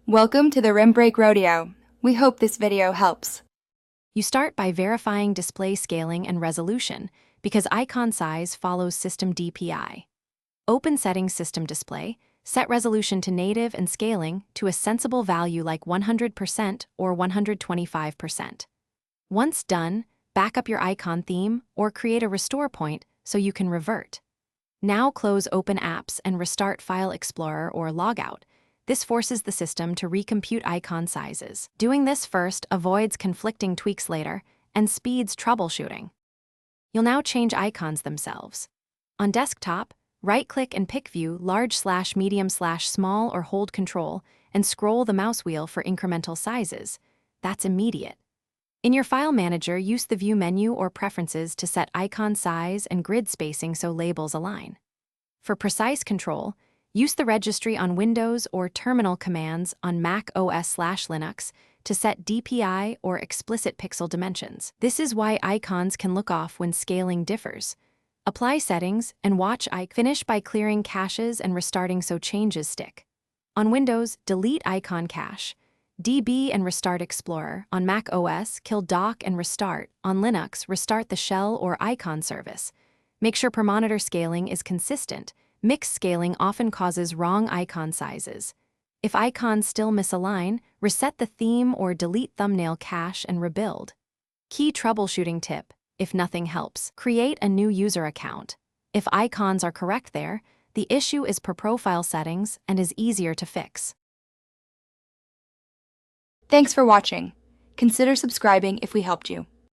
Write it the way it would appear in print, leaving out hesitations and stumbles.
Welcome to the Rim Break Rodeo. We hope this video helps. You start by verifying display scaling and resolution because icon size follows system DPI. Open Settings System Display, set resolution to native and scaling to a sensible value like 100% or 125%. Once done, back up your icon theme or create a restore point so you can revert. Now close Open Apps and restart File Explorer or Logout. This forces the system to recompute icon sizes. Doing this first avoids conflicting tweaks later and speeds troubleshooting. You'll now change icons themselves. On desktop, right-click and pick View large/medium/small or hold Control and scroll the mouse wheel for incremental sizes. That's immediate. In your file manager, use the View menu or Preferences to set icon size and grid spacing so labels align. For precise control, use the registry on Windows or terminal commands on Mac OS/Linux to set DPI or explicit pixel dimensions. This is why icons can look off when scaling differs. Apply settings and watch finish by clearing caches and restarting so changes stick. On Windows, delete icon cache. DB and restart Explorer. On Mac OS, kill dock and restart. On Linux, restart the shell or icon service. Make sure per monitor scaling is consistent. Mixed scaling often causes wrong icon sizes. If icons still misalign, reset the theme or delete thumbnail cache and rebuild. Key troubleshooting tip: if nothing helps, create a new user account. If icons are correct there, the issue is per profile settings and is easier to fix. Thanks for watching. Consider subscribing if we helped you.